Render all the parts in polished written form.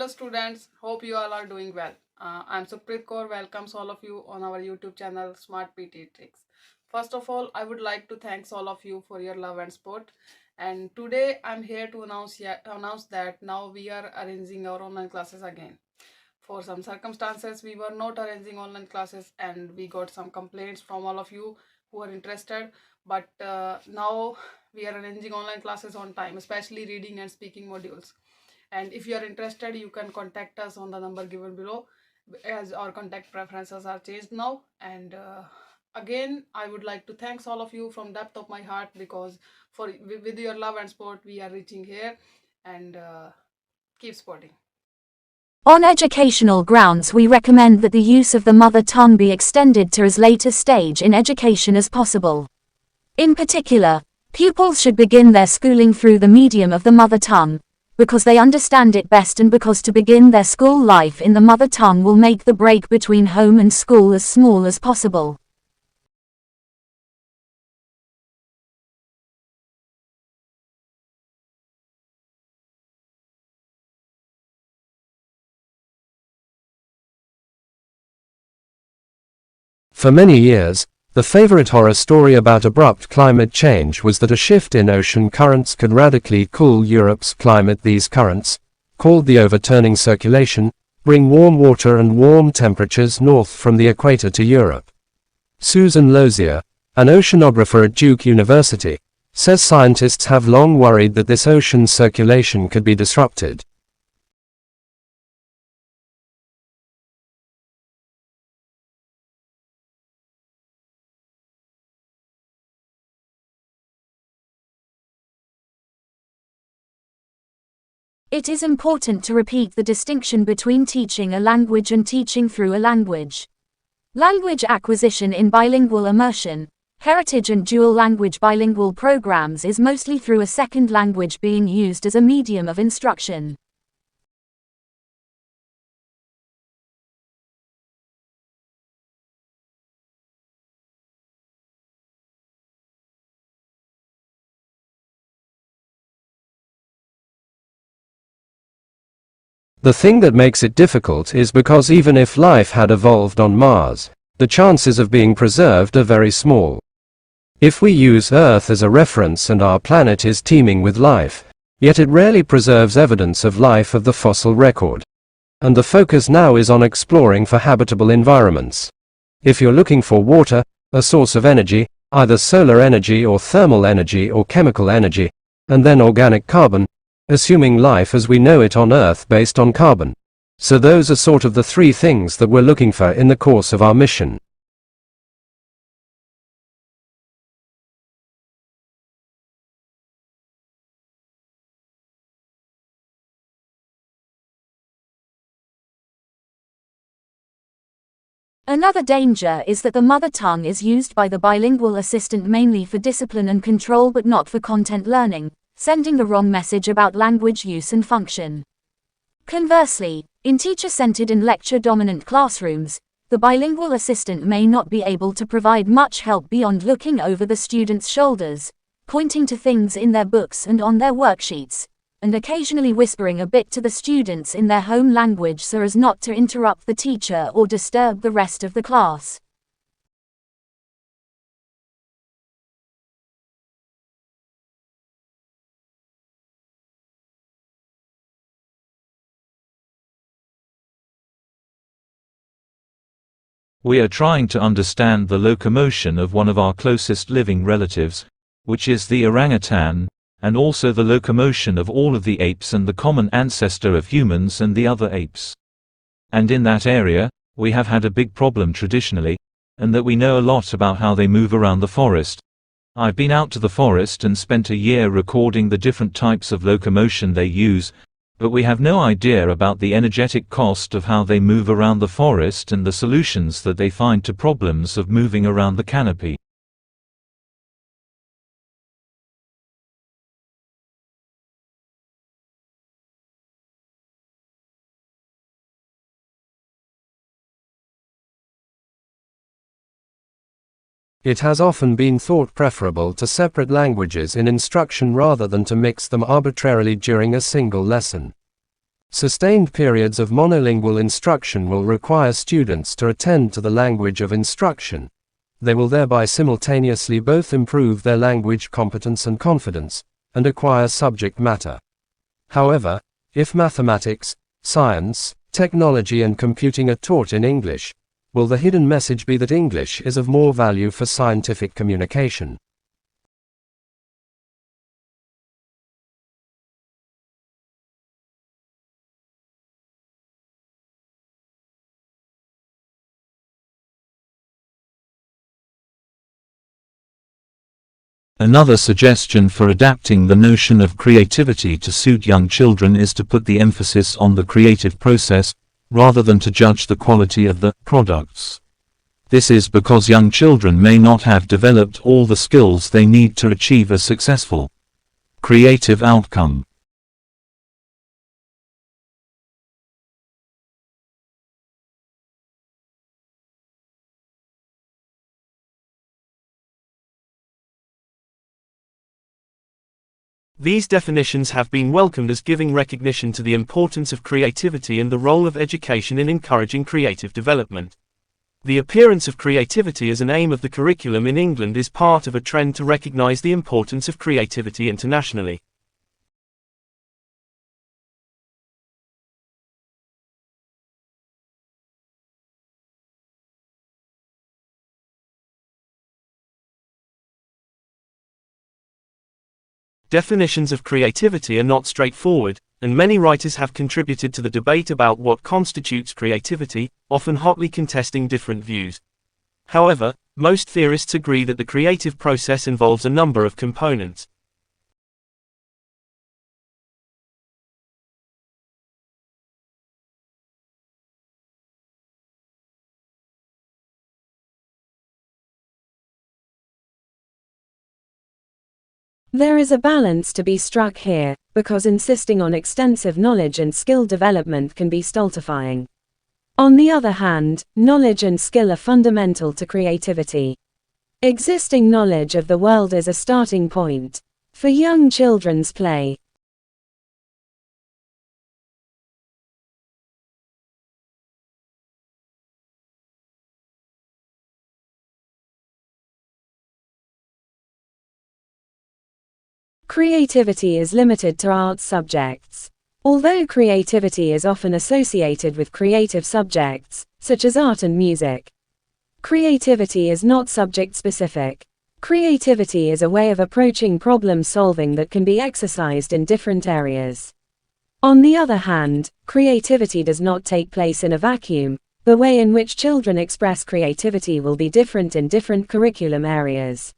Hello students, hope you all are doing well. I'm Supreet Kaur, welcomes all of you on our YouTube channel Smart PTE Tricks. First of all, I would like to thank all of you for your love and support. And today I'm here to announce that now we are arranging our online classes again. For some circumstances, we were not arranging online classes and we got some complaints from all of you who are interested. But now we are arranging online classes on time, especially reading and speaking modules. And if you are interested, you can contact us on the number given below, as our contact preferences are changed now. And again, I would like to thank all of you from depth of my heart, because with your love and support we are reaching here. And keep supporting. On educational grounds, we recommend that the use of the mother tongue be extended to as late a stage in education as possible. In particular, pupils should begin their schooling through the medium of the mother tongue, because they understand it best, and because to begin their school life in the mother tongue will make the break between home and school as small as possible. For many years, the favorite horror story about abrupt climate change was that a shift in ocean currents could radically cool Europe's climate. These currents, called the overturning circulation, bring warm water and warm temperatures north from the equator to Europe. Susan Lozier, an oceanographer at Duke University, says scientists have long worried that this ocean circulation could be disrupted. It is important to repeat the distinction between teaching a language and teaching through a language. Language acquisition in bilingual immersion, heritage and dual language bilingual programs is mostly through a second language being used as a medium of instruction. The thing that makes it difficult is because even if life had evolved on Mars, the chances of being preserved are very small. If we use Earth as a reference and our planet is teeming with life, yet it rarely preserves evidence of life of the fossil record. And the focus now is on exploring for habitable environments. If you're looking for water, a source of energy, either solar energy or thermal energy or chemical energy, and then organic carbon, assuming life as we know it on Earth based on carbon. So those are sort of the three things that we're looking for in the course of our mission. Another danger is that the mother tongue is used by the bilingual assistant mainly for discipline and control but not for content learning, sending the wrong message about language use and function. Conversely, in teacher-centered and lecture-dominant classrooms, the bilingual assistant may not be able to provide much help beyond looking over the students' shoulders, pointing to things in their books and on their worksheets, and occasionally whispering a bit to the students in their home language so as not to interrupt the teacher or disturb the rest of the class. We are trying to understand the locomotion of one of our closest living relatives, which is the orangutan, and also the locomotion of all of the apes and the common ancestor of humans and the other apes. And in that area, we have had a big problem traditionally, and that we know a lot about how they move around the forest. I've been out to the forest and spent a year recording the different types of locomotion they use, but we have no idea about the energetic cost of how they move around the forest and the solutions that they find to problems of moving around the canopy. It has often been thought preferable to separate languages in instruction rather than to mix them arbitrarily during a single lesson. Sustained periods of monolingual instruction will require students to attend to the language of instruction. They will thereby simultaneously both improve their language competence and confidence, and acquire subject matter. However, if mathematics, science, technology and computing are taught in English, will the hidden message be that English is of more value for scientific communication? Another suggestion for adapting the notion of creativity to suit young children is to put the emphasis on the creative process, rather than to judge the quality of the products. This is because young children may not have developed all the skills they need to achieve a successful creative outcome. These definitions have been welcomed as giving recognition to the importance of creativity and the role of education in encouraging creative development. The appearance of creativity as an aim of the curriculum in England is part of a trend to recognize the importance of creativity internationally. Definitions of creativity are not straightforward, and many writers have contributed to the debate about what constitutes creativity, often hotly contesting different views. However, most theorists agree that the creative process involves a number of components. There is a balance to be struck here, because insisting on extensive knowledge and skill development can be stultifying. On the other hand, knowledge and skill are fundamental to creativity. Existing knowledge of the world is a starting point for young children's play. Creativity is limited to arts subjects. Although creativity is often associated with creative subjects, such as art and music, creativity is not subject-specific. Creativity is a way of approaching problem solving that can be exercised in different areas. On the other hand, creativity does not take place in a vacuum. The way in which children express creativity will be different in different curriculum areas.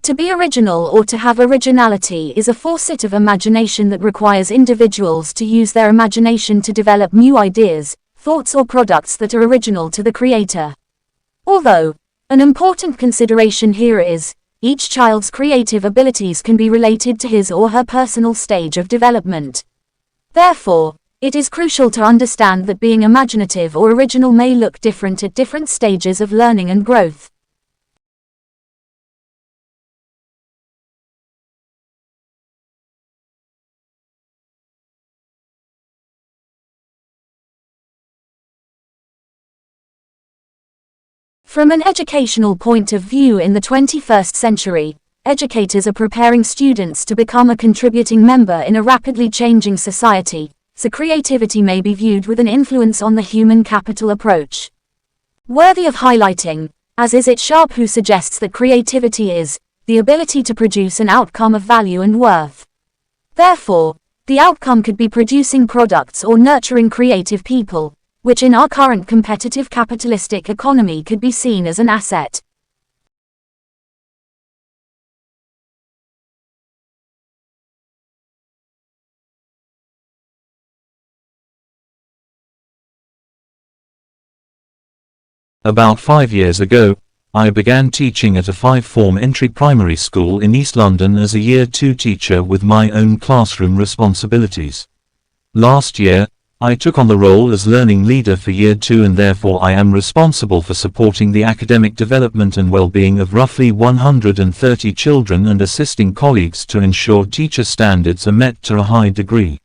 To be original or to have originality is a force of imagination that requires individuals to use their imagination to develop new ideas, thoughts or products that are original to the creator. Although, an important consideration here is, each child's creative abilities can be related to his or her personal stage of development. Therefore, it is crucial to understand that being imaginative or original may look different at different stages of learning and growth. From an educational point of view in the 21st century, educators are preparing students to become a contributing member in a rapidly changing society, so creativity may be viewed with an influence on the human capital approach. Worthy of highlighting, as is it Sharp who suggests that creativity is the ability to produce an outcome of value and worth. Therefore, the outcome could be producing products or nurturing creative people, which in our current competitive capitalistic economy could be seen as an asset. About 5 years ago, I began teaching at a 5-form entry primary school in East London as a Year 2 teacher with my own classroom responsibilities. Last year, I took on the role as learning leader for Year 2 and therefore I am responsible for supporting the academic development and well-being of roughly 130 children and assisting colleagues to ensure teacher standards are met to a high degree.